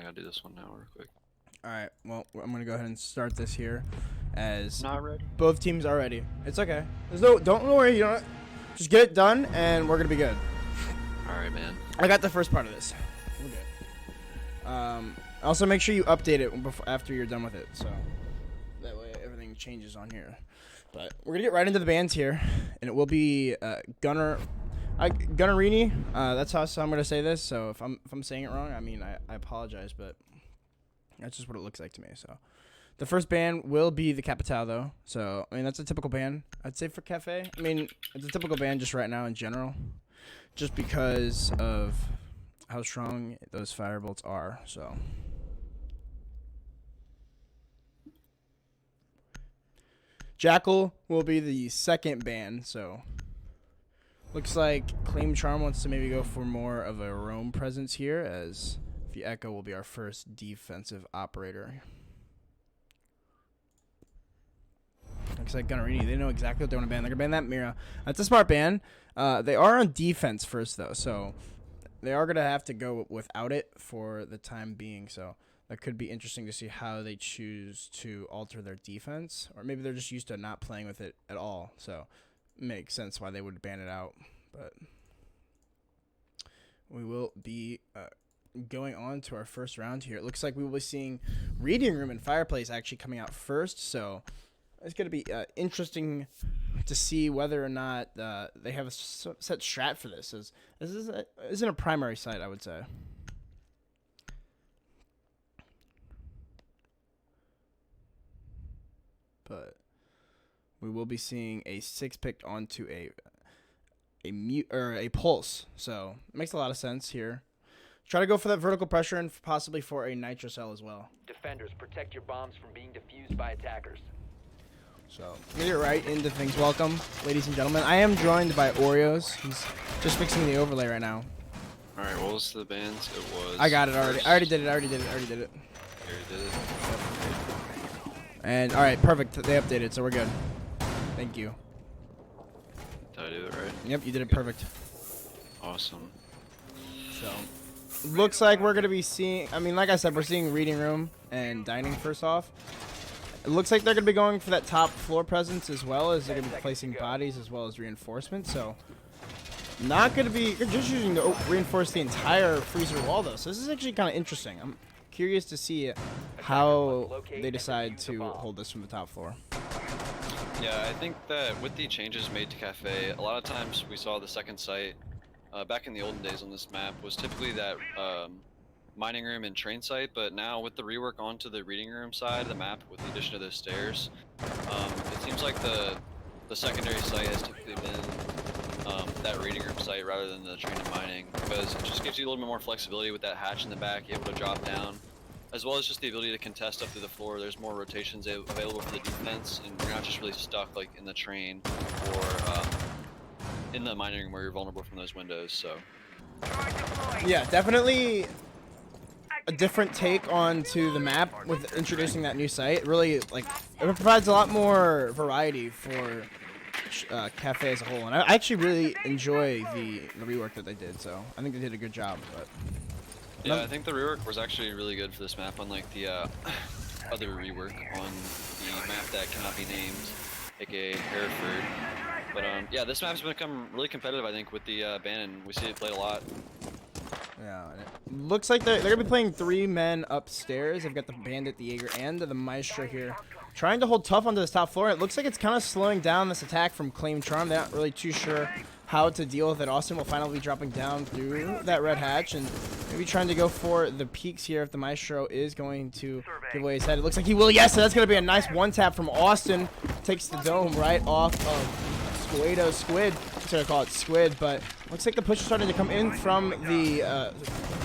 gotta do this one now real quick. All right. Well, I'm gonna go ahead and start this here, as Not ready. both teams are ready. It's okay. There's no. Don't worry. You don't. Just get it done, and we're gonna be good. All right, man. I got the first part of this. We're good. Also, make sure you update it after you're done with it, so that way everything changes on here. But we're gonna get right into the bands here, and it will be Gunnerini. That's how I'm gonna say this. So if I'm saying it wrong, I mean I apologize, but that's just what it looks like to me. So the first band will be the Capital, though. So I mean that's a typical band, I'd say, for Cafe. I mean it's a typical band just right now in general, just because of how strong those firebolts are. So Jackal will be the second band. So looks like Claimcharm wants to maybe go for more of a roam presence here, as the Echo will be our first defensive operator. Looks like Gunnerini, they know exactly what they want to ban. They're going to ban that Mira. That's a smart ban. They are on defense first, though, so they are going to have to go without it for the time being. So that could be interesting to see how they choose to alter their defense. Or maybe they're just used to not playing with it at all. So makes sense why they would ban it out. But we will be going on to our first round here. It looks like we will be seeing Reading Room and Fireplace actually coming out first. So it's going to be interesting to see whether or not they have a set strat for this. This isn't a primary site, I would say. But we will be seeing a 6 picked onto a mute or a pulse. So it makes a lot of sense here. Try to go for that vertical pressure and possibly for a nitro cell as well. Defenders, protect your bombs from being defused by attackers. So we get right into things. Welcome, ladies and gentlemen. I am joined by Oreos. He's just fixing the overlay right now. All right, what was the bands? It was. I got it already. first- I already did it. You already did it. And all right, perfect. They updated, so we're good. Thank you. Did I do it right? Yep, you did it perfect. Awesome. So looks like we're gonna be seeing. I mean, like I said, we're seeing Reading Room and Dining first off. It looks like they're gonna be going for that top floor presence, as well as they're gonna be placing bodies as well as reinforcements. So not gonna be just using to reinforce the entire freezer wall, though. So this is actually kind of interesting. I'm curious to see how they decide to hold this from the top floor. Yeah, I think that with the changes made to Cafe, a lot of times we saw the second site back in the olden days on this map was typically that mining room and train site, but now with the rework onto the reading room side of the map with the addition of those stairs, it seems like the secondary site has typically been that reading room site rather than the train and mining, because it just gives you a little bit more flexibility with that hatch in the back, able to drop down, as well as just the ability to contest up through the floor. There's more rotations available for the defense, and you're not just really stuck like in the train or in the mining room where you're vulnerable from those windows. So Yeah, definitely a different take onto the map with introducing that new site. Really, it provides a lot more variety for Cafe as a whole, and I actually really enjoy the rework that they did. So I think they did a good job. But yeah, I think the rework was actually really good for this map, unlike the other rework on the map that cannot be named, aka Hereford. But yeah, this map's become really competitive, I think, with the Bannon. We see it played a lot. Yeah, and it looks like they're gonna be playing 3 men upstairs. They've got the Bandit, the Jaeger, and the Maestro here, trying to hold tough onto this top floor. It looks like it's kind of slowing down this attack from Claimcharm. They're not really too sure how to deal with it. Austin will finally be dropping down through that red hatch and maybe trying to go for the peaks here if the Maestro is going to give away his head. It looks like he will. Yes, so that's going to be a nice one-tap from Austin. Takes the dome right off of Squid. I'm going to call it Squid, but looks like the push is starting to come in from the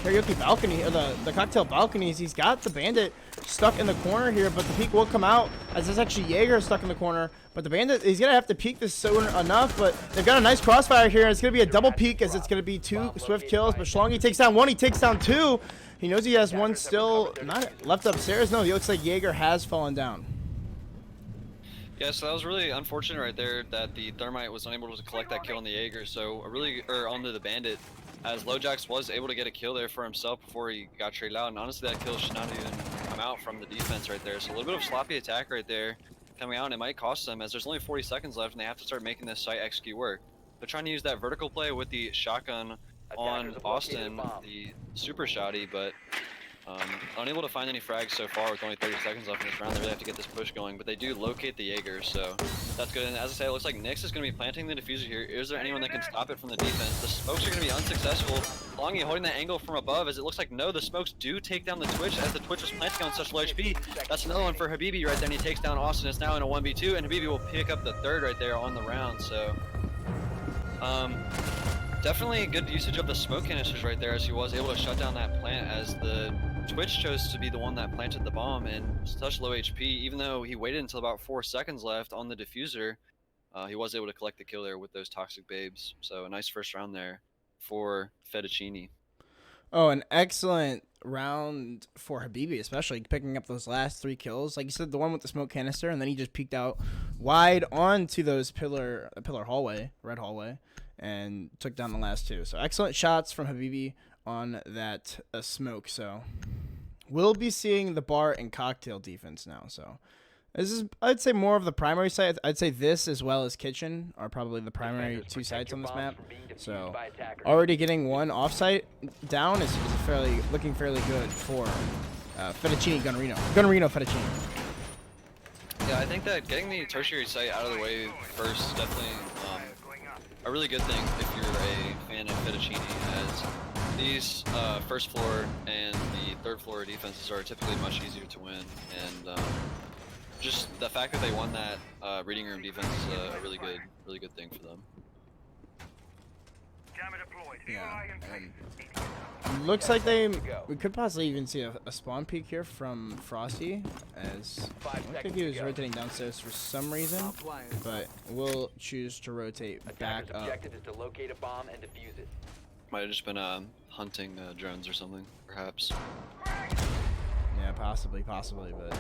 karaoke balcony, or the cocktail balconies. He's got the Bandit stuck in the corner here, but the peek will come out, as there's actually Jaeger stuck in the corner. But the Bandit, he's going to have to peek this soon enough, but they've got a nice crossfire here. It's going to be a double peek, as it's going to be 2 swift kills, but Schlongi takes down 1, he takes down 2. He knows he has 1 still not left upstairs. No, he looks like Jaeger has fallen down. Yeah, so that was really unfortunate right there that the Thermite was unable to collect that kill on the Jaeger, so onto the Bandit. as LoJax was able to get a kill there for himself before he got traded out. And honestly, that kill should not even come out from the defense right there. So a little bit of sloppy attack right there coming out, and it might cost them as there's only 40 seconds left and they have to start making this site execute work. They're trying to use that vertical play with the shotgun on Austin, the super shotty, but unable to find any frags so far with only 30 seconds left in this round. They really have to get this push going, but they do locate the Jaeger, so that's good. And as I say, it looks like Nyx is going to be planting the diffuser here. Is there anyone that can stop it from the defense? The smokes are going to be unsuccessful. Longy holding that angle from above, as it looks like no, the smokes do take down the Twitch, as the Twitch was planting on such low HP. That's another one for Habibi right there, and he takes down Austin. It's now in a 1v2, and Habibi will pick up the third right there on the round, so definitely good usage of the smoke canisters right there, as he was able to shut down that plant, as the Twitch chose to be the one that planted the bomb in such low HP. Even though he waited until about 4 seconds left on the diffuser, he was able to collect the kill there with those toxic babes. So a nice first round there for Fettuccine. Oh, an excellent round for Habibi, especially picking up those last 3 kills. Like you said, the one with the smoke canister, and then he just peeked out wide onto those pillar hallway, red hallway, and took down the last 2. So excellent shots from Habibi on that smoke. So we'll be seeing the bar and cocktail defense now. So this is, I'd say, more of the primary site. I'd say this as well as kitchen are probably the primary 2 sites on this map. So already getting 1 offsite down is looking fairly good for Fettuccine Gunnerini. Gunnerini Fettuccine. Yeah, I think that getting the tertiary site out of the way first is definitely a really good thing if you're a fan of Fettuccine, as these first floor and the third floor defenses are typically much easier to win, and just the fact that they won that reading room defense is a really good thing for them. Yeah, and looks like we could possibly even see a spawn peek here from Frosty, as I think he was rotating downstairs for some reason, but we'll choose to rotate back up. Objective is to locate a bomb and defuse it. Might have just been hunting drones or something, perhaps. Yeah, possibly, but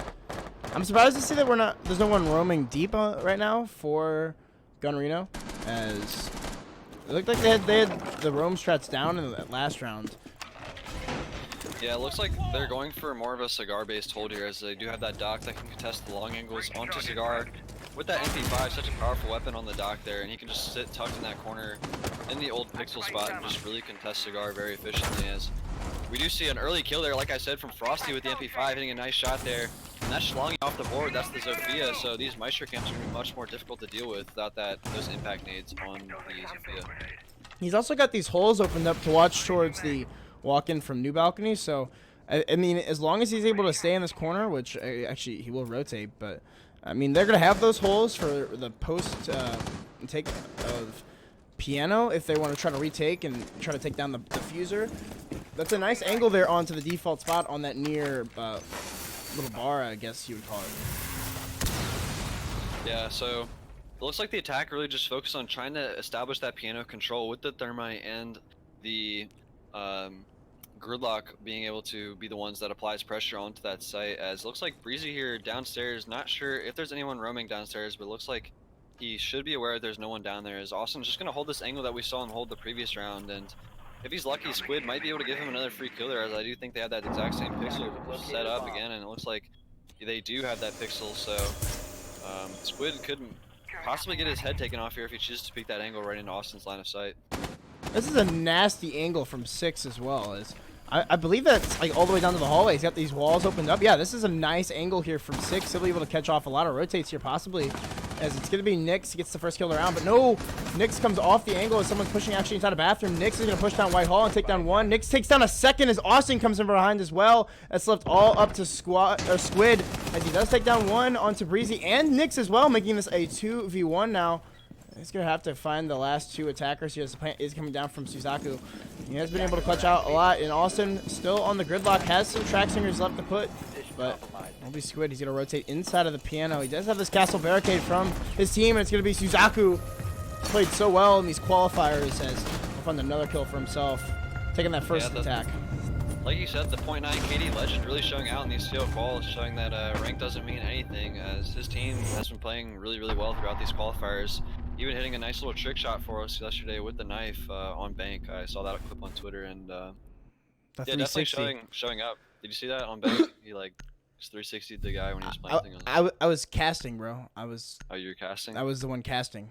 I'm surprised to see that there's no one roaming deep right now for Gunnerini, as it looked like they had the roam strats down in the last round. Yeah, it looks like they're going for more of a cigar-based hold here, as they do have that dock that can contest the long angles onto cigar. With that MP5, such a powerful weapon on the dock there, and he can just sit tucked in that corner in the old pixel spot and just really contest cigar very efficiently, as we do see an early kill there, like I said, from Frosty with the MP5, hitting a nice shot there. And that's Schlongy off the board. That's the Zofia, so these Maestro camps are going to be much more difficult to deal with without those impact nades on the Zofia. He's also got these holes opened up to watch towards the walk-in from new balcony, so I mean, as long as he's able to stay in this corner, which actually he will rotate, but I mean, they're going to have those holes for the post take of piano if they want to try to retake and try to take down the diffuser. That's a nice angle there onto the default spot on that near little bar, I guess you would call it. Yeah, so it looks like the attack really just focused on trying to establish that piano control with the thermite and the gridlock being able to be the ones that applies pressure onto that site, as it looks like Breezy here downstairs, not sure if there's anyone roaming downstairs, but it looks like he should be aware there's no one down there, as Austin's just going to hold this angle that we saw him hold the previous round, and if he's lucky, Squid might be able to give him another free kill there, as I do think they have that exact same pixel set up again, and it looks like they do have that pixel, so Squid could possibly get his head taken off here if he chooses to peek that angle right into Austin's line of sight. This is a nasty angle from 6 as well, as I believe that's like all the way down to the hallway. He's got these walls opened up. Yeah, this is a nice angle here from 6. He'll be able to catch off a lot of rotates here possibly, as it's going to be Nyx who gets the first kill of the round. But no, Nyx comes off the angle as someone's pushing actually inside a bathroom. Nyx is going to push down White Hall and take down 1. Nyx takes down a second as Austin comes in behind as well. That's left all up to Squid, as he does take down 1 onto Breezy and Nyx as well, making this a 2v1 now. He's going to have to find the last 2 attackers here. Is coming down from Suzaku. He has been able to clutch out a lot, and Austin still on the gridlock, has some track singers left to put, but it'll be Squid. He's going to rotate inside of the piano. He does have this castle barricade from his team, and it's going to be Suzaku. Played so well in these qualifiers, as he'll find another kill for himself, taking that first attack. Like you said, the .9 KD legend really showing out in these CO quals, showing that rank doesn't mean anything, as his team has been playing really well throughout these qualifiers. even hitting a nice little trick shot for us yesterday with the knife on bank. I saw that clip on Twitter, and The yeah, definitely 360. showing up. Did you see that on bank? He like just 360'd the guy when he was planting. I was casting, bro. Oh, you were casting? I was the one casting.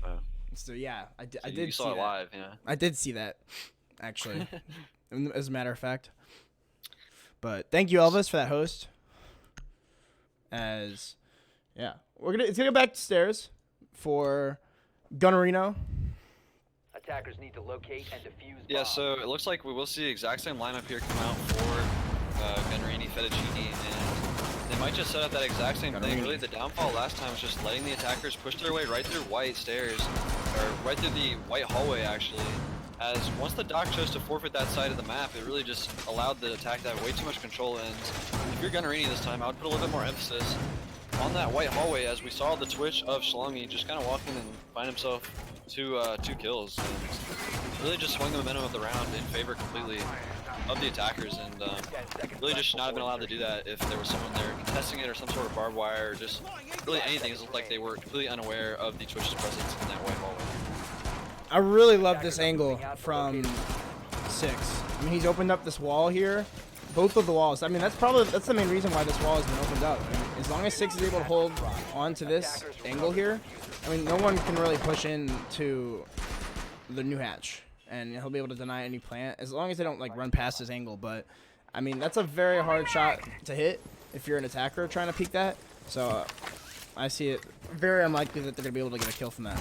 Oh. So yeah, I So did you see saw it that. live, yeah. I did see that, actually, as a matter of fact. But thank you, Elvis, for that host. As, yeah, it's gonna go back to stairs for Gunnerino. Attackers need to locate and defuse Yeah, bomb. so it looks like we will see the exact same lineup here come out for Gunnerini, Fettuccine, and they might just set up that exact same thing. Really, the downfall last time was just letting the attackers push their way right through white stairs, or right through the white hallway, actually. As once the doc chose to forfeit that side of the map, it really just allowed the attack to have way too much control, and if you're Gunnerini this time, I would put a little bit more emphasis on that white hallway, as we saw the twitch of Shalongi just kind of walk in and find himself two kills, and really just swung the momentum of the round in favor completely of the attackers, and really just should not have been allowed to do that if there was someone there contesting it or some sort of barbed wire or just really anything. It looked like they were completely unaware of the Twitch's presence in that white hallway. I really love this angle from 6. I mean, he's opened up this wall here, both of the walls. I mean, that's the main reason why this wall has been opened up. I mean, as long as 6 is able to hold on to this angle here, I mean, no one can really push into the new hatch, and he'll be able to deny any plant as long as they don't like run past his angle. But I mean, that's a very hard shot to hit if you're an attacker trying to peek that. So I see it very unlikely that they're gonna be able to get a kill from that.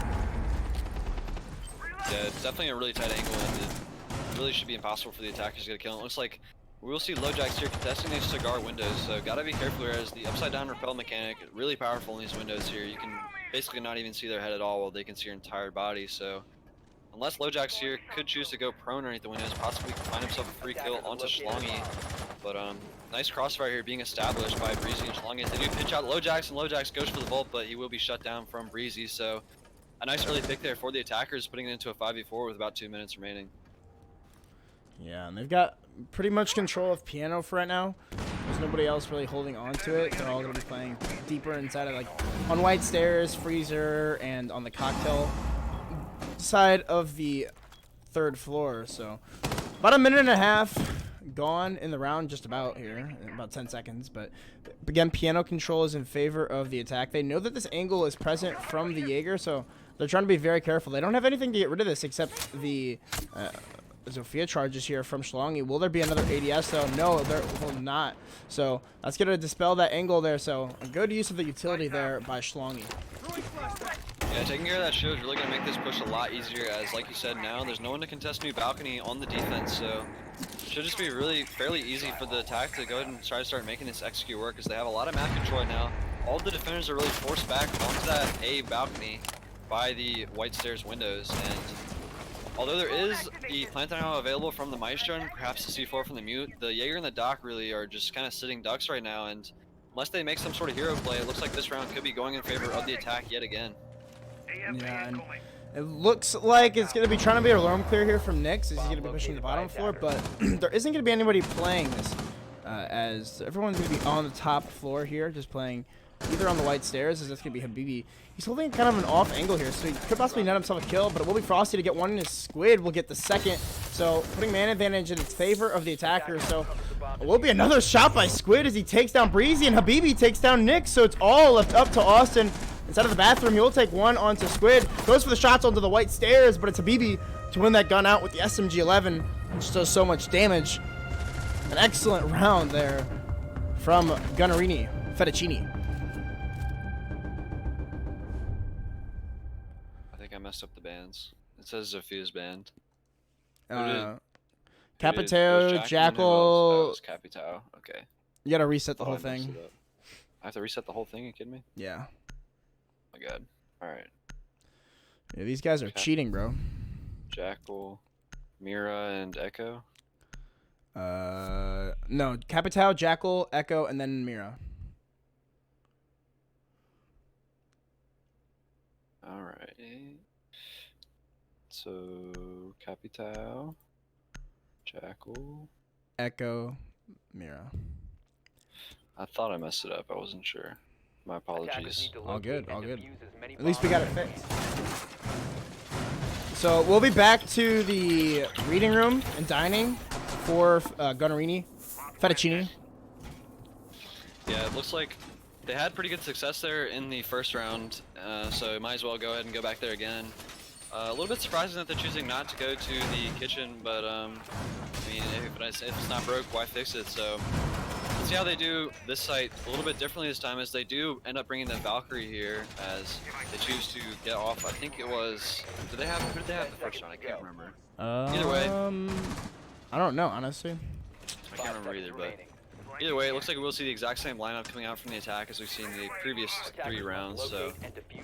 Yeah, it's definitely a really tight angle, and it really should be impossible for the attackers to get a kill. It looks like we will see LoJax here contesting these cigar windows, so gotta be careful here, as the upside down rappel mechanic really powerful in these windows here. You can basically not even see their head at all while they can see your entire body, so unless LoJax here could choose to go prone underneath the windows, possibly find himself a free kill onto Shalongi. But nice crossfire here being established by Breezy and Shalongi. They do pitch out LoJax, and LoJax goes for the vault, but he will be shut down from Breezy, so a nice early pick there for the attackers, putting it into a 5v4 with about 2 minutes remaining. Yeah, and they've got pretty much control of piano for right now. There's nobody else really holding on to it. They're all going to be playing deeper inside of, like, on white stairs, freezer, and on the cocktail side of the 3rd floor. So about a minute and a half gone in the round, just about here, in about 10 seconds. But again, piano control is in favor of the attack. They know that this angle is present from the Jaeger, so they're trying to be very careful. They don't have anything to get rid of this except the Zofia charges here from Shalongi. Will there be another ADS though? No, there will not. So that's going to dispel that angle there. So a good use of the utility there by Shalongi. Yeah, taking care of that shield is really going to make this push a lot easier, as like you said, now there's no one to contest new balcony on the defense, so it should just be really fairly easy for the attack to go ahead and try to start making this execute work, as they have a lot of map control right now. All of the defenders are really forced back onto that A balcony by the white stairs windows, and although there is the plant ammo available from the Maestro and perhaps the C4 from the Mute, the Jaeger and the Doc really are just kind of sitting ducks right now, and unless they make some sort of hero play, it looks like this round could be going in favor of the attack yet again. Yeah, and it looks like it's going to be trying to be a roam clear here from Nyx, as he's going to be pushing the bottom floor, but there isn't going to be anybody playing this, as everyone's going to be on the top floor here, just playing either on the white stairs, as that's going to be Habibi. He's holding kind of an off angle here, so he could possibly net himself a kill, but it will be Frosty to get one, and his Squid will get the second, so putting man advantage in favor of the attacker. So it will be another shot by Squid as he takes down Breezy, and Habibi takes down Nyx, so it's all left up to Austin. Inside of the bathroom, he will take one onto Squid, goes for the shots onto the white stairs, but it's Habibi to win that gun out with the SMG-11, which does so much damage. An excellent round there from Gunnerini, Fettuccine. I think I messed up the bands. It says Zofia's band. Capitao, Jackal. Jackal. Oh, it's Capitao. Okay. You gotta reset the Oh, whole I messed thing. it up. I have to reset the whole thing? Are you kidding me? Yeah. Oh my god. Alright. Yeah, these guys are cheating, bro. Jackal, Mira, and Echo. No, Capitao, Jackal, Echo, and then Mira. Alright. So, Capitao, Jackal. Echo, Mira. I thought I messed it up. I wasn't sure. My Attackers apologies. need to All locate good, and all good. defuse as many At least we got it bombs fixed. So we'll be back to the reading room and dining for Gunnerini, Fettuccine. Yeah, it looks like they had pretty good success there in the first round, so might as well go ahead and go back there again. A little bit surprising that they're choosing not to go to the kitchen, but I mean, if it's not broke, why fix it? So let's see how they do this site a little bit differently this time, as they do end up bringing the Valkyrie here, as they choose to get off. I think it was, who did they have the first round? I can't remember. Either way, I don't know, honestly. I can't remember either, but either way, it looks like we'll see the exact same lineup coming out from the attack as we've seen the previous 3 rounds. So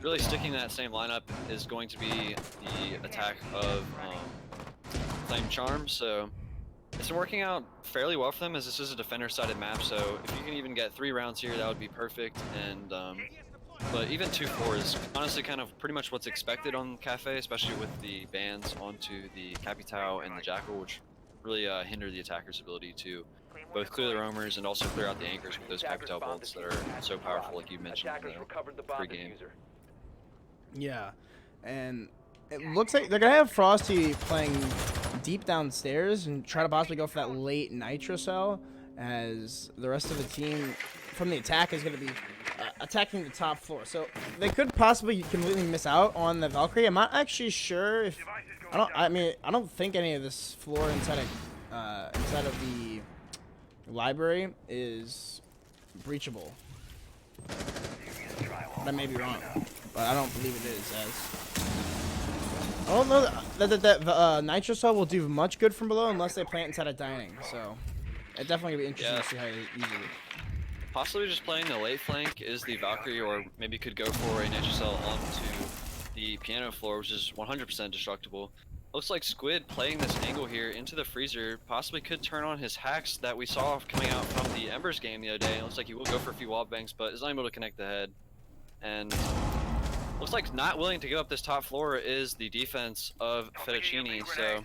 really sticking to that same lineup is going to be the attack of claimcharm. So it's been working out fairly well for them, as this is a defender-sided map. So if you can even get 3 rounds here, that would be perfect. And but even 2-4 is honestly kind of pretty much what's expected on Cafe, especially with the bans onto the Capitao and the Jackal, which really hinder the attacker's ability to both clear the roamers and also clear out the anchors with those Capitao bolts that are so powerful, like you mentioned in the pre-game. Yeah, and it looks like they're gonna have Frosty playing deep downstairs and try to possibly go for that late nitro cell, as the rest of the team from the attack is gonna be attacking the top floor. So they could possibly completely miss out on the Valkyrie. I'm not actually sure if I don't think any of this floor inside of the library is breachable. But I may be wrong, but I don't believe it is. As I don't know that nitro cell will do much good from below unless they plant inside of dining. So it's definitely gonna be interesting to see how they use it. Possibly just playing the late flank is the Valkyrie, or maybe could go for a nitro cell onto the piano floor, which is 100% destructible. Looks like Squid playing this angle here into the freezer possibly could turn on his hacks that we saw coming out from the Embers game the other day. It looks like he will go for a few wall bangs, but is unable to connect the head. And looks like not willing to give up this top floor is the defense of Fettuccine. So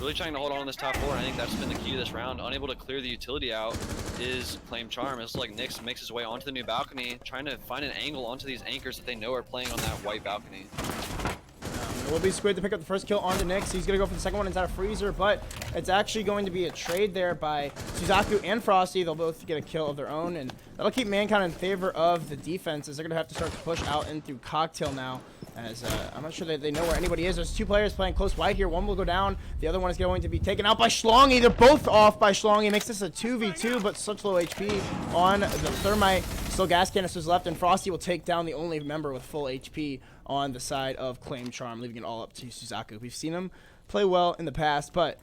really trying to hold on to this top floor, and I think that's been the key to this round. Unable to clear the utility out is claimcharm. It's like Nyx makes his way onto the new balcony, trying to find an angle onto these anchors that they know are playing on that white balcony. It will be Squid to pick up the first kill onto Nyx. He's going to go for the second one inside a freezer, but it's actually going to be a trade there by Suzaku and Frosty. They'll both get a kill of their own, and that'll keep Mankind in favor of the defense, as they're going to have to start to push out in through Cocktail now, as I'm not sure that they know where anybody is. There's 2 players playing close white here. One will go down. The other one is going to be taken out by Schlongy. They're both off by Schlongy. Makes this a 2v2, but such low HP on the Thermite. Still gas canisters left, and Frosty will take down the only member with full HP on the side of claimcharm, leaving it all up to Suzaku. We've seen him play well in the past, but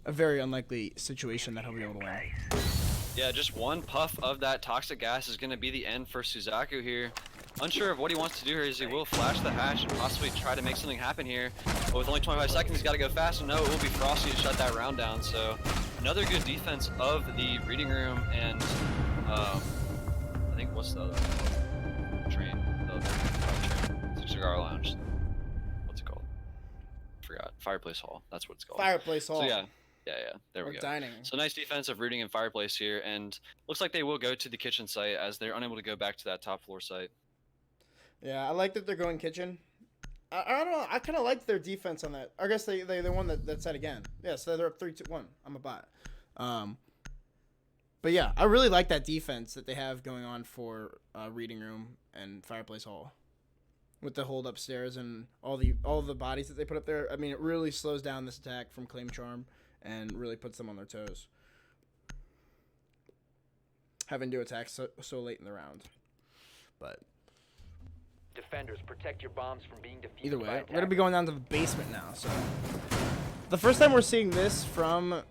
a very unlikely situation that he'll be able to win. Yeah, just one puff of that toxic gas is going to be the end for Suzaku here. Unsure of what he wants to do here, is he will flash the hatch and possibly try to make something happen here. But with only 25 seconds, he's got to go fast, and no, it will be Frosty to shut that round down. So another good defense of the reading room, and I think what's the other train? The other train. Cigar Lounge. What's it called? Forgot. Fireplace Hall. That's what it's called. Fireplace Hall. So yeah. There we go. Dining. So nice defense of rooting and fireplace here, and looks like they will go to the kitchen site, as they're unable to go back to that top floor site. Yeah, I like that they're going kitchen. I don't know. I kind of liked their defense on that. I guess they won that side again. Yeah, so they're up 3-1. I'm a bot. But yeah, I really like that defense that they have going on for reading room and fireplace hall, with the hold upstairs and all the bodies that they put up there. I mean, it really slows down this attack from claimcharm and really puts them on their toes, having to attack so late in the round. But Defenders, protect your bombs from being defused. either way, by we're gonna be attackers. going down to the basement now. So the first time we're seeing this from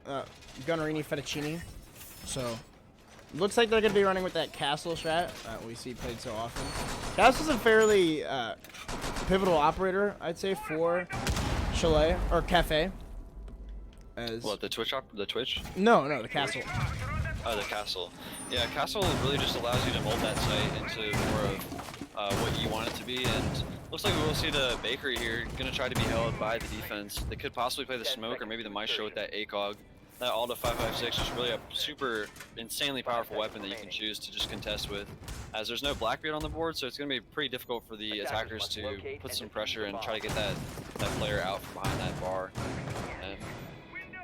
Gunnerini Fettuccine. So looks like they're gonna be running with that castle strat that we see played so often. Castle's a fairly pivotal operator, I'd say, for Chalet or Cafe. As What, the Twitch? The Twitch? No, the castle. Oh, the castle. Yeah, castle really just allows you to mold that site into more of what you want it to be, and looks like we will see the bakery here gonna try to be held by the defense. They could possibly play the smoke or maybe the maestro with that ACOG. That Alta 556 is really a super insanely powerful weapon that you can choose to just contest with. as there's no Blackbeard on the board, so it's going to be pretty difficult for the attackers to put some pressure and try to get that player out from behind that bar. And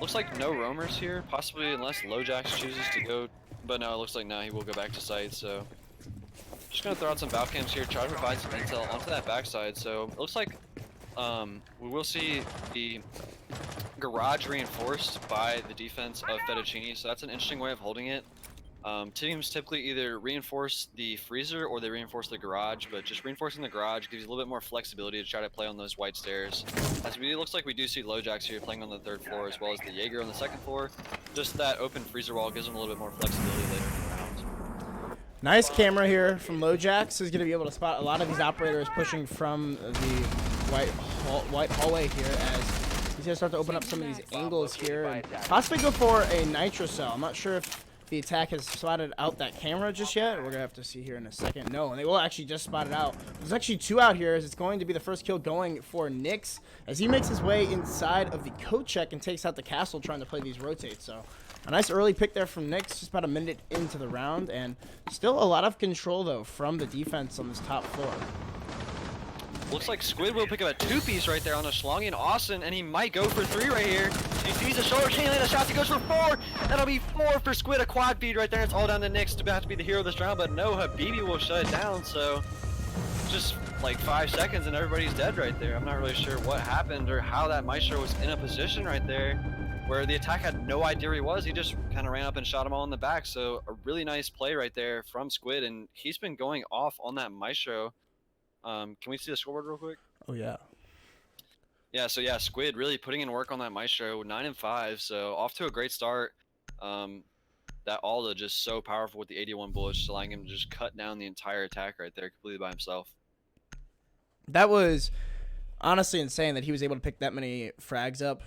looks like no roamers here, possibly unless Lojax chooses to go, but no, it looks like now he will go back to site, so just going to throw out some bow cams here, try to provide some intel onto that backside. So it looks like we will see the garage reinforced by the defense of Fettuccine, so that's an interesting way of holding it. Teams typically either reinforce the freezer or they reinforce the garage, but just reinforcing the garage gives you a little bit more flexibility to try to play on those white stairs. As it looks like we do see Lojax here playing on the 3rd floor as well as the Jaeger on the 2nd floor. Just that open freezer wall gives them a little bit more flexibility later in the round. Nice camera here from Lojax. Who's going to be able to spot a lot of these operators pushing from the white hallway here as he's going to start to open up some of these angles here and possibly go for a nitro cell. I'm not sure if the attack has spotted out that camera just yet. We're going to have to see here in a second. No, and they will actually just spot it out. There's actually 2 out here as it's going to be the first kill going for Nyx as he makes his way inside of the coat check and takes out the castle trying to play these rotates. So a nice early pick there from Nyx, just about a minute into the round, and still a lot of control though from the defense on this top floor. Looks like Squid will pick up a 2-piece right there on a Schlongi and Austin, and he might go for 3 right here. He sees the shoulder, can't land a shot, he goes for 4. That'll be 4 for Squid, a quad feed right there. It's all down to Nyx to have to be the hero of this round, but no, Habibi will shut it down, so just like 5 seconds and everybody's dead right there. I'm not really sure what happened or how that Maestro was in a position right there where the attack had no idea where he was. He just kind of ran up and shot him all in the back, so a really nice play right there from Squid, and he's been going off on that Maestro. Can we see the scoreboard real quick? Oh yeah. Yeah, so yeah, Squid really putting in work on that Maestro, 9 and 5, so off to a great start. That Alda just so powerful with the 81 bullets, just allowing him to just cut down the entire attack right there completely by himself. That was honestly insane that he was able to pick that many frags up,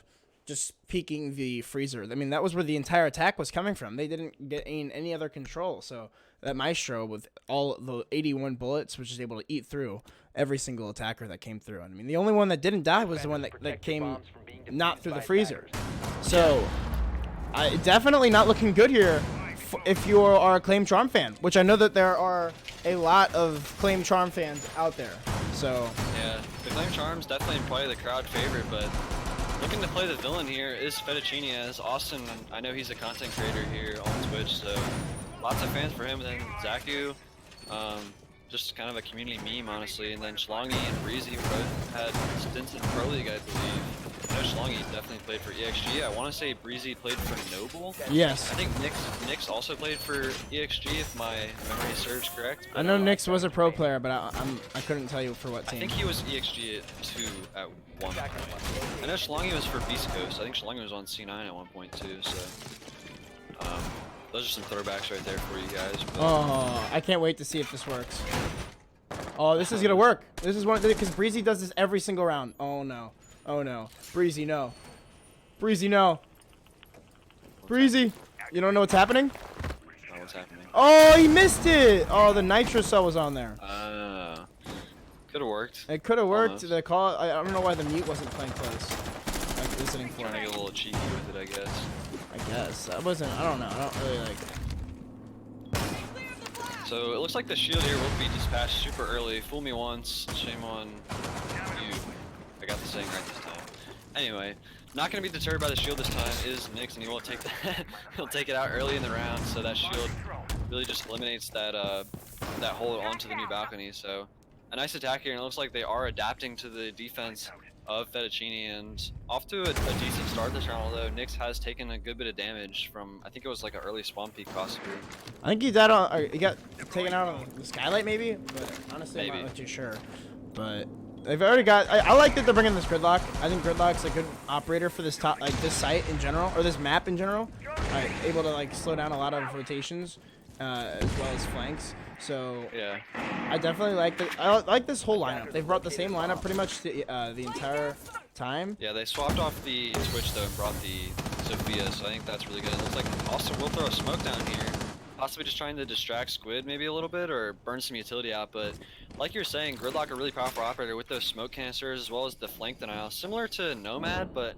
just peeking the freezer. I mean, that was where the entire attack was coming from. They didn't gain any other control, so that Maestro with all the 81 bullets was just able to eat through every single attacker that came through. I mean, the only one that didn't die was the one that came not through the freezer. So, definitely not looking good here if you are a claimcharm fan, which I know that there are a lot of claimcharm fans out there. So yeah, the claimcharm's definitely probably the crowd favorite, but looking to play the villain here is Fettuccine, as Austin, I know he's a content creator here on Twitch, so lots of fans for him. And then Zaku, just kind of a community meme, honestly. And then Schlongi and Breezy both had stints in Pro League, I believe. I know Schlongi definitely played for EXG. I want to say Breezy played for Noble. Yes. I think Nyx also played for EXG, if my memory serves correct. But, I know Nyx was a pro player, but I couldn't tell you for what team. I think he was EXG at 2 at one point. I know Schlongi was for Beast Coast. I think Schlongi was on C9 at one point too, so those are some throwbacks right there for you guys. But oh, I can't wait to see if this works. Oh, this is gonna work. This is one because Breezy does this every single round. Oh no. Oh no. Breezy, no. Breezy, no. Breezy, you don't know what's happening? oh, what's happening? Oh, he missed it. Oh, the nitro cell was on there. Could have worked. It could have worked. Almost. The call. I don't know why the mute wasn't playing close. Like listening for Trying to it. get a little cheeky with it, I guess. I guess that wasn't. I don't know. I don't really like. So it looks like the shield here will be dispatched super early. Fool me once, shame on you. I got the saying right this time. Anyway, not going to be deterred by the shield this time is Nyx, and he will take that. He'll take it out early in the round, so that shield really just eliminates that that hole onto the new balcony. So a nice attack here, and it looks like they are adapting to the defense of Fettuccine, and off to a decent start this round, although Nyx has taken a good bit of damage from, I think it was like an early spawn peak cost through. I think he died on. Or he got taken out on the skylight, maybe. But honestly, Maybe. I'm not too sure. But they've already got. I like that they're bringing this gridlock. I think gridlock's a good operator for this top, like this site in general, or this map in general. Able to like slow down a lot of rotations, as well as flanks. So Yeah. I definitely like the. I like this whole lineup. They've brought the same lineup pretty much the entire time. Yeah, they swapped off the Twitch though and brought the Sophia, so I think that's really good. It looks like Austin will throw a smoke down here. Possibly just trying to distract Squid maybe a little bit or burn some utility out, but like you're saying, Gridlock a really powerful operator with those smoke canisters as well as the flank denial. Similar to Nomad, but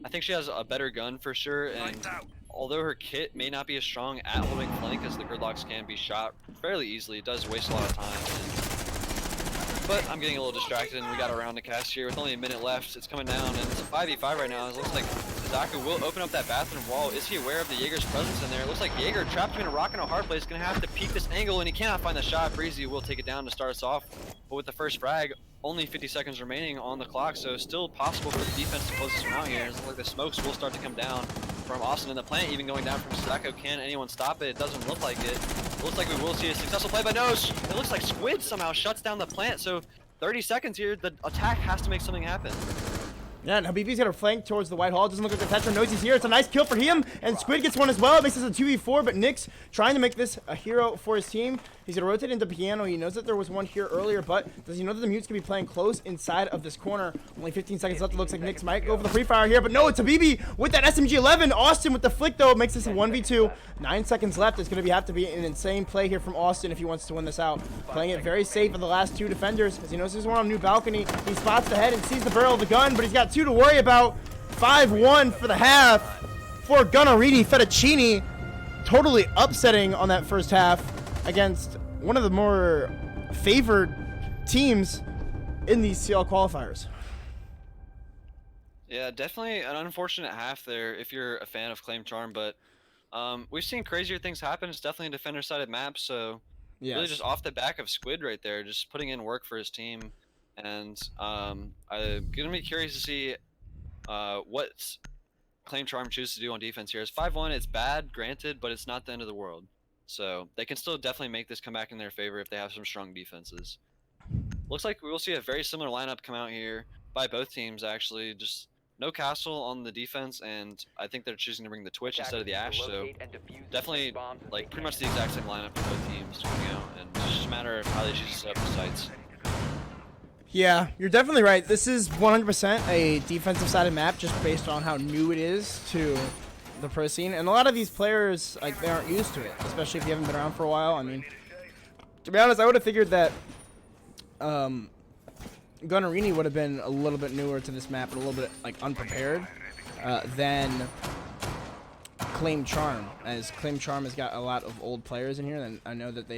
I think she has a better gun for sure, and although her kit may not be as strong at holding flank as the gridlocks can be shot fairly easily, it does waste a lot of time. But I'm getting a little distracted, and we got a round to cast here with only a minute left. It's coming down, and it's a 5v5 right now. It looks like Zaku will open up that bathroom wall. Is he aware of the Jaeger's presence in there? It looks like Jaeger trapped him in a rock and a hard place. Going to have to peek this angle, and he cannot find the shot. Breezy will take it down to start us off. But with the first frag, only 50 seconds remaining on the clock, so still possible for the defense to close this one out here. It looks like the smokes will start to come down from Austin, and the plant even going down from Zaku. Can anyone stop it? It doesn't look like it. It looks like we will see a successful play, but no, it looks like Squid somehow shuts down the plant, so 30 seconds here, the attack has to make something happen. Yeah, and Habibi's got a flank towards the White Hall. Doesn't look like the Tetra knows he's here. It's a nice kill for him, and Squid gets one as well. It makes this a 2v4, but Nick's trying to make this a hero for his team. He's going to rotate into Piano. He knows that there was one here earlier, but does he know that the Mutes can be playing close inside of this corner? Only 15 seconds left. It looks like Nick's might go for the free fire here, but no, it's Habibi with that SMG-11. Austin with the flick, though, makes this a 1v2. 9 seconds left. It's going to have to be an insane play here from Austin if he wants to win this out. Playing it very safe with the last two defenders, as he knows there's one on new balcony. He spots the head and sees the barrel of the gun, but he's got 2 to worry about. 5-1 for the half for Gunnerini. Fettuccine totally upsetting on that first half against one of the more favored teams in these CL qualifiers. Yeah, definitely an unfortunate half there if you're a fan of claimcharm, but we've seen crazier things happen. It's definitely a defender-sided map, so Yes. really just off the back of Squid right there, just putting in work for his team. And I'm gonna be curious to see what claimcharm chooses to do on defense here. It's 5-1. It's bad, granted, but it's not the end of the world. So they can still definitely make this come back in their favor if they have some strong defenses. Looks like we will see a very similar lineup come out here by both teams, actually. Just no castle on the defense, and I think they're choosing to bring the Twitch instead of the Ash. So definitely, like, pretty much the exact same lineup for both teams coming out, and it's just a matter of how they choose to set up the sites. Yeah, you're definitely right. This is 100% a defensive-sided map just based on how new it is to the pro scene. And a lot of these players, like, they aren't used to it, especially if you haven't been around for a while. I mean, to be honest, I would have figured that Gunnerini would have been a little bit newer to this map and a little bit, like, unprepared than claimcharm, as claimcharm has got a lot of old players in here, and I know that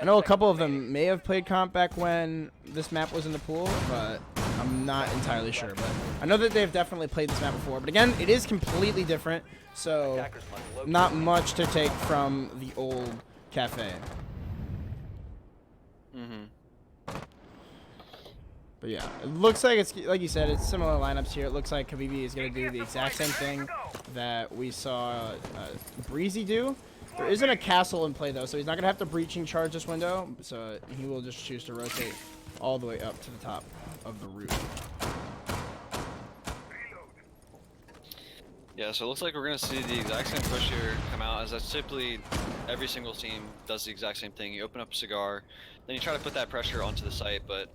I know a couple of them may have played comp back when this map was in the pool, but I'm not entirely sure. But I know that they've definitely played this map before. But again, it is completely different, so not much to take from the old cafe. But yeah, it looks like it's, like you said, it's similar lineups here. It looks like Habibi is going to do the exact same thing that we saw Breezy do. There isn't a castle in play, though, so he's not going to have to breaching charge this window, so he will just choose to rotate all the way up to the top of the roof. Yeah, so it looks like we're going to see the exact same push here come out, as that's typically every single team does the exact same thing. You open up a cigar, then you try to put that pressure onto the site, but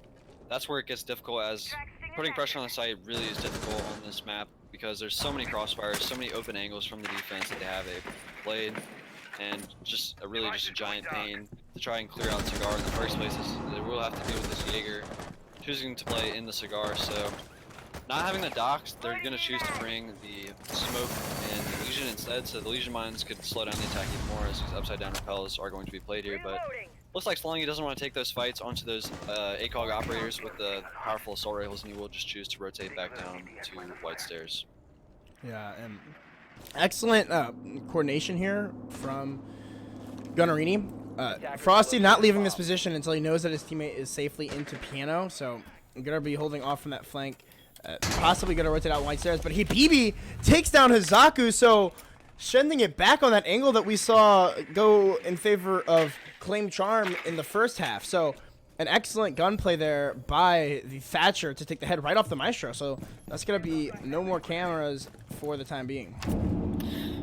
that's where it gets difficult, as putting pressure on the site really is difficult on this map because there's so many crossfires, so many open angles from the defense that they have played. And just a giant pain to try and clear out the cigar in the first place. They will have to deal with this Jaeger choosing to play in the cigar. So not having the docks, they're going to choose to bring the smoke and the Legion instead, so the Legion mines could slow down the attack even more, as these upside down repels are going to be played here. But looks like Slongy doesn't want to take those fights onto those ACOG operators with the powerful assault rifles, and he will just choose to rotate back down to White Stairs. Yeah, and excellent coordination here from Gunnerini. Frosty not leaving this position until he knows that his teammate is safely into Piano, so I'm going to be holding off from that flank. Possibly going to rotate out White Stairs, but Habibi takes down his Zaku, so sending it back on that angle that we saw go in favor of claimcharm in the first half. So an excellent gunplay there by the Thatcher to take the head right off the Maestro. So that's going to be no more cameras for the time being.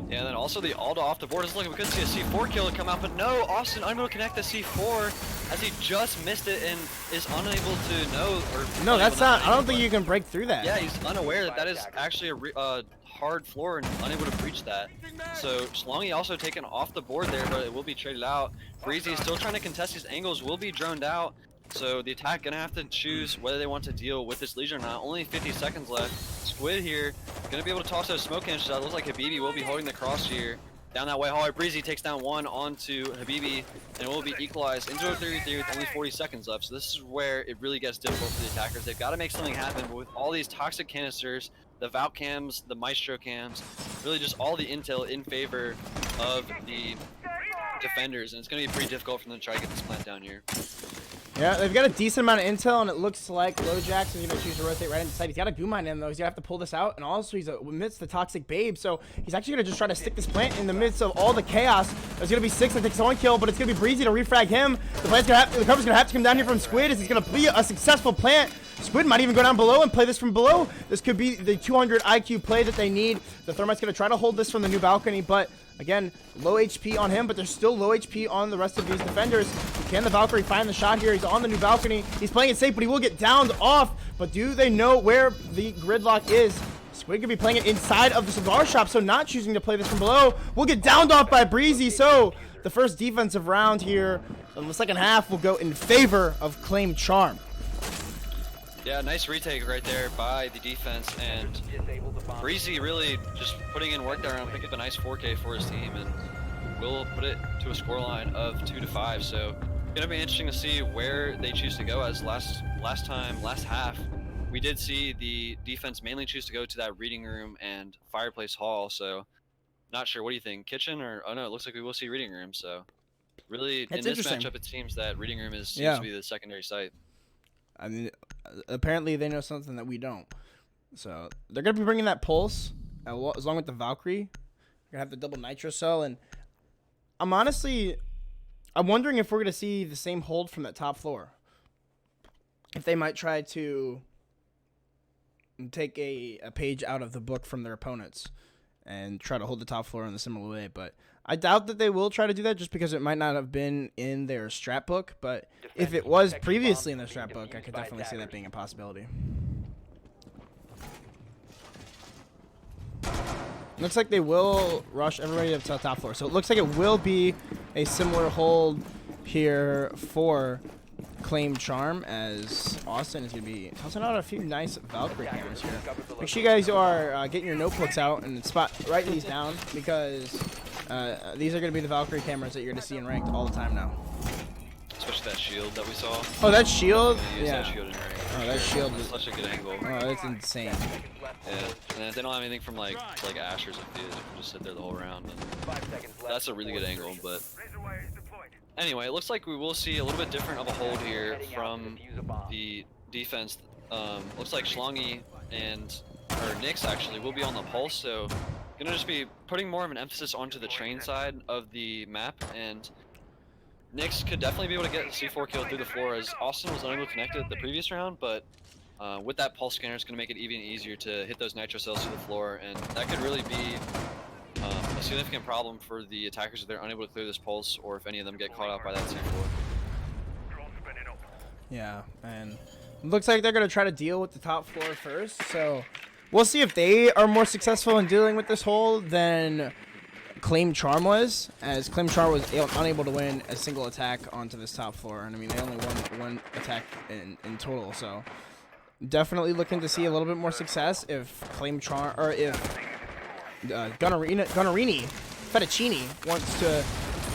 Yeah, and then also the Alda off the board. It's looking, we could see a C4 kill come out, but no, Austin unable to connect the C4 as he just missed it and is unable to know. Or no, that's not. I don't think you can break through that. Yeah, he's unaware that that is actually a hard floor and unable to breach that. So Slongy also taken off the board there, but it will be traded out. Breezy is still trying to contest his angles, will be droned out. So the attack gonna have to choose whether they want to deal with this Legion or not. Only 50 seconds left. Squid here gonna be able to toss those smoke canister out. Looks like Habibi will be holding the cross here. Down that way, hard. Breezy takes down one onto Habibi, and it will be equalized into a 3v3 with only 40 seconds left. So this is where it really gets difficult for the attackers. They've got to make something happen, but with all these toxic canisters, the Valk cams, the Maestro cams, really just all the intel in favor of the defenders, and it's going to be pretty difficult for them to try to get this plant down here. Yeah, they've got a decent amount of intel, and it looks like LoJax is going to choose to rotate right inside. He's got a Goo Mine in, though. He's going to have to pull this out, and also he's amidst the Toxic Babe, so he's actually going to just try to stick this plant in the midst of all the chaos. There's going to be 6 that takes one kill, but it's going to be Breezy to refrag him. The cover's going to have to come down here from Squid, as he's going to be a successful plant. Squid might even go down below and play this from below. This could be the 200 IQ play that they need. The Thermite's going to try to hold this from the new balcony, but again, low HP on him, but there's still low HP on the rest of these defenders. Can the Valkyrie find the shot here? He's on the new balcony. He's playing it safe, but he will get downed off. But do they know where the gridlock is? Squid could be playing it inside of the cigar shop, so not choosing to play this from below. Will get downed off by Breezy, so the first defensive round here in the second half will go in favor of Claim Charm. Yeah, nice retake right there by the defense, and Breezy really just putting in work there and pick up a nice 4K for his team, and will put it to a scoreline of 2-5. So gonna be interesting to see where they choose to go, as last half we did see the defense mainly choose to go to that reading room and fireplace hall. So not sure, what do you think, kitchen, or oh no, it looks like we will see reading room. So really That's in this interesting. matchup it seems that reading room seems to be the secondary site. I mean, apparently they know something that we don't. So they're going to be bringing that Pulse along with the Valkyrie. They're going to have the double Nitro Cell. And I'm wondering if we're going to see the same hold from that top floor. If they might try to take a page out of the book from their opponents and try to hold the top floor in a similar way. But I doubt that they will try to do that, just because it might not have been in their strat book. But if it was previously in their strat book, I could definitely see that being a possibility. Looks like they will rush everybody up to the top floor. So it looks like it will be a similar hold here for Claim Charm, as Austin is going to be tossing out a few nice Valkyrie cameras here. Make sure you guys are getting your notebooks out and write these down, because these are going to be the Valkyrie cameras that you're going to see in ranked all the time now. Especially that shield that we saw. Oh, that shield? Yeah. Yeah. That shield in ranked. Oh, that shield It's is such a good angle. Oh, that's insane. Yeah, and if they don't have anything from like Asher's and Fizz, you can just sit there the whole round. And that's a really good angle, but anyway, it looks like we will see a little bit different of a hold here from the defense. Looks like Schlongy and Nyx actually will be on the pulse, so gonna just be putting more of an emphasis onto the train side of the map, and Nyx could definitely be able to get a C4 kill through the floor, as Austin was unable to connect it the previous round, but with that pulse scanner, it's going to make it even easier to hit those nitro cells through the floor, and that could really be a significant problem for the attackers if they're unable to clear this pulse, or if any of them get caught out by that C4. Yeah, and it looks like they're going to try to deal with the top floor first, so we'll see if they are more successful in dealing with this hold than Claim Charm was, as Claim Charm was unable to win a single attack onto this top floor, and I mean they only won one attack in total, so definitely looking to see a little bit more success if Claim Charm, or if Gunnerini Fettuccine wants to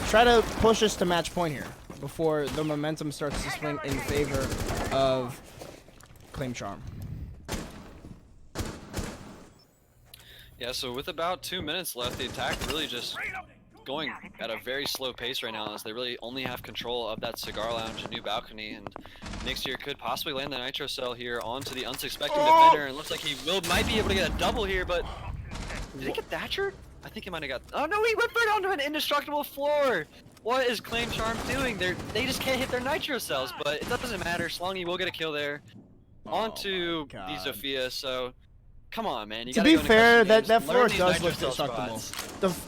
try to push us to match point here before the momentum starts to swing in favor of Claim Charm. Yeah, so with about 2 minutes left, the attack really just going at a very slow pace right now, as they really only have control of that cigar lounge and new balcony, and next year could possibly land the nitro cell here onto the unsuspecting defender, and looks like he might be able to get a double here, but did he get Thatchered? I think he might have got, oh no, he whipped it onto an indestructible floor. What is Claim Charm doing? They just can't hit their nitro cells, but it doesn't matter. Slongy will get a kill there onto the Zofia, so come on, man. You to be fair, that floor does look destructible.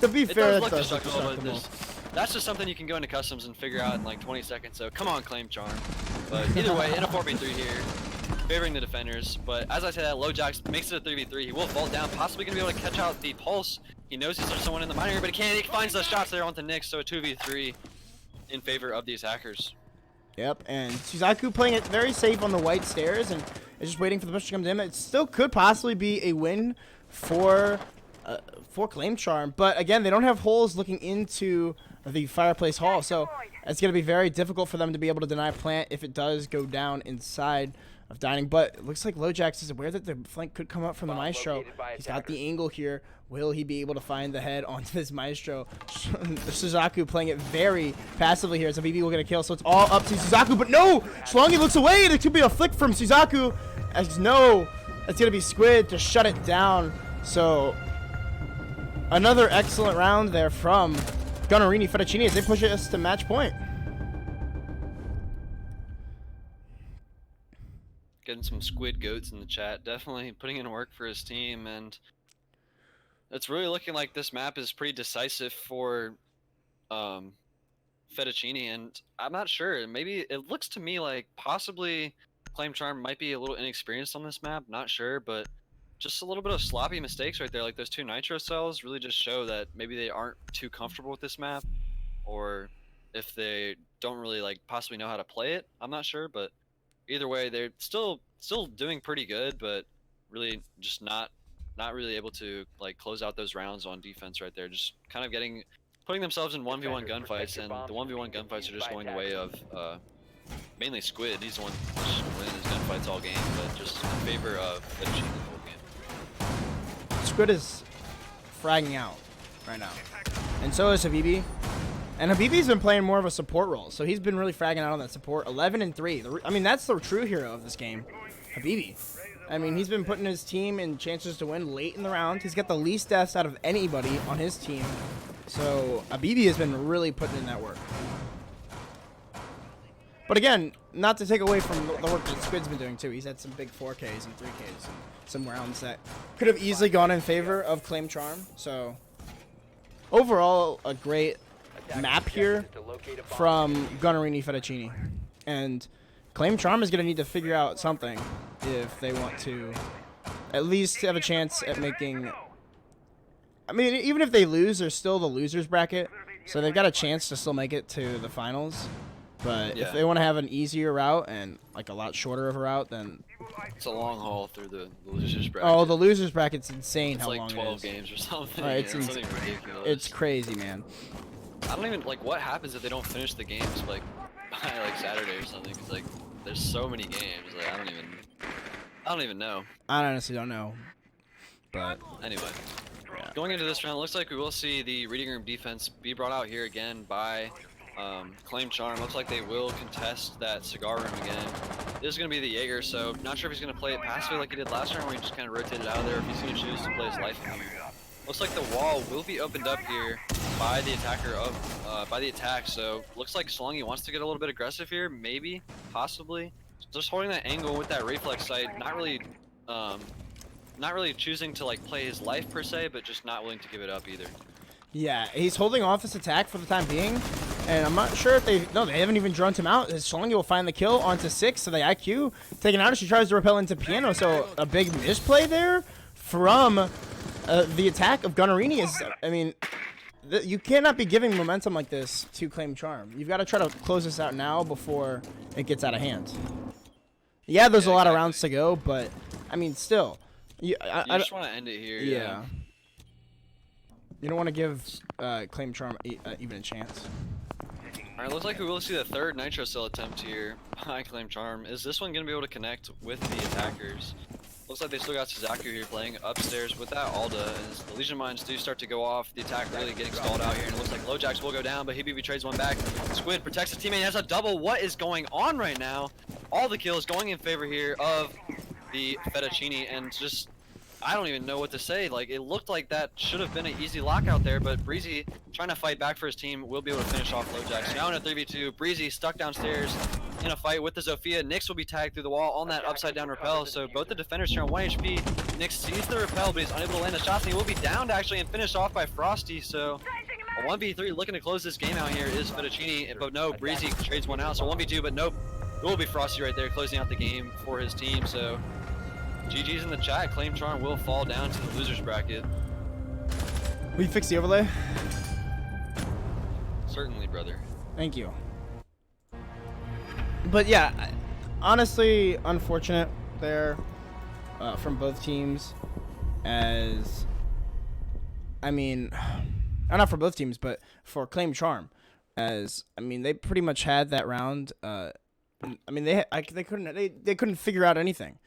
To be fair, that does look destructible. That's just something you can go into customs and figure out in like 20 seconds, so come on, Claim Charm. But either way, in a 4v3 here, favoring the defenders. But as I said, that LoJax makes it a 3v3. He will fall down, possibly going to be able to catch out the pulse. He knows there's someone in the miner, but he can't. He finds the shots there onto Nyx, so a 2v3 in favor of the attackers. Yep, and Suzaku playing it very safe on the white stairs and is just waiting for the push to come in. It still could possibly be a win for claimcharm, but again, they don't have holes looking into the fireplace hall, so it's going to be very difficult for them to be able to deny plant if it does go down inside of dining. But it looks like Lojax is aware that the flank could come up from the Maestro. He's got the angle here. Will he be able to find the head onto this Maestro? Suzaku playing it very passively here as a BB will get a kill, so it's all up to Suzaku, but no! Schlongi looks away, and it could be a flick from Suzaku, as no, it's going to be Squid to shut it down. So another excellent round there from Gunnerini Fettuccine as they push us to match point. Getting some squid goats in the chat. Definitely putting in work for his team, and it's really looking like this map is pretty decisive for Fettuccine, and I'm not sure. Maybe it looks to me like possibly claimcharm might be a little inexperienced on this map. Not sure, but just a little bit of sloppy mistakes right there. Like those 2 nitro cells really just show that maybe they aren't too comfortable with this map, or if they don't really like possibly know how to play it. I'm not sure, but either way, they're still doing pretty good, but really just not really able to like close out those rounds on defense right there. Just kind of putting themselves in 1v1 gunfights, and the 1v1 gunfights are just going the way of mainly Squid. He's the one just winning his gunfights all game, but just in favor of Fettuccine the whole game. Squid is fragging out right now, and so is Habibi. And Habibi's been playing more of a support role, so he's been really fragging out on that support. 11-3. I mean, that's the true hero of this game, Habibi. I mean, he's been putting his team in chances to win late in the round. He's got the least deaths out of anybody on his team. So Habibi has been really putting in that work. But again, not to take away from the work that Squid's been doing too. He's had some big 4Ks and 3Ks and some rounds that could have easily gone in favor of claimcharm. So overall, a great map here from Gunnerini Fettuccine. And claimcharm is going to need to figure out something if they want to at least have a chance at making... I mean, even if they lose, they're still the losers bracket, so they've got a chance to still make it to the finals. But if they want to have an easier route and like a lot shorter of a route, then it's a long haul through the losers bracket. Oh, the losers bracket's insane. It's how like long 12 it is. games or something. It's something ridiculous. It's crazy, man. I don't even like what happens if they don't finish the games like by like Saturday or something. Cause like there's so many games. Like I don't even know. I honestly don't know. But anyway, going into this round, it looks like we will see the reading room defense be brought out here again by claimcharm. Looks like they will contest that cigar room again. This is going to be the Jaeger, so not sure if he's going to play it passively like he did last round where he just kind of rotated out of there, or if he's going to choose to play his life in here. Looks like the wall will be opened up here by the attacker by the attack, so looks like Schlongi wants to get a little bit aggressive here, maybe, possibly. Just holding that angle with that reflex sight, not really choosing to like play his life per se, but just not willing to give it up either. Yeah, he's holding off this attack for the time being, and I'm not sure if they haven't even drawn him out. Schlongi will find the kill onto 6, so the IQ taken out as she tries to repel into piano, so a big misplay there from the attack of Gunnerini is, I mean, you cannot be giving momentum like this to claimcharm. You've got to try to close this out now before it gets out of hand. Yeah, there's a lot of rounds to go, but, I mean, still. You just want to end it here. Yeah. You don't want to give claimcharm even a chance. Alright, looks like we will see the third nitro cell attempt here by claimcharm. Is this one going to be able to connect with the attackers? Looks like they still got Suzaku here playing upstairs with that Alda, as the Legion Mines do start to go off. The attack really getting stalled out here, and it looks like Lojax will go down, but Habibi trades one back. Squid protects his teammate, he has a double. What is going on right now? All the kills going in favor here of the Fettuccine, and just, I don't even know what to say. Like, it looked like that should have been an easy lockout there, but Breezy, trying to fight back for his team, will be able to finish off Lojax. Now in a 3v2, Breezy stuck downstairs in a fight with the Zofia. Nyx will be tagged through the wall on that upside down rappel, so both the defenders here on 1 HP. Nyx sees the rappel, but he's unable to land the shots, and he will be downed actually and finished off by Frosty, so a 1v3 looking to close this game out here is Fettuccine, but no, Breezy trades one out, so 1v2, but nope, it will be Frosty right there closing out the game for his team, so GG's in the chat. claimcharm will fall down to the losers bracket. Will you fix the overlay? Certainly, brother. Thank you. But yeah, honestly, unfortunate there from both teams. As I mean, not for both teams, but for Claim Charm. As I mean, they pretty much had that round. I mean, they couldn't figure out anything.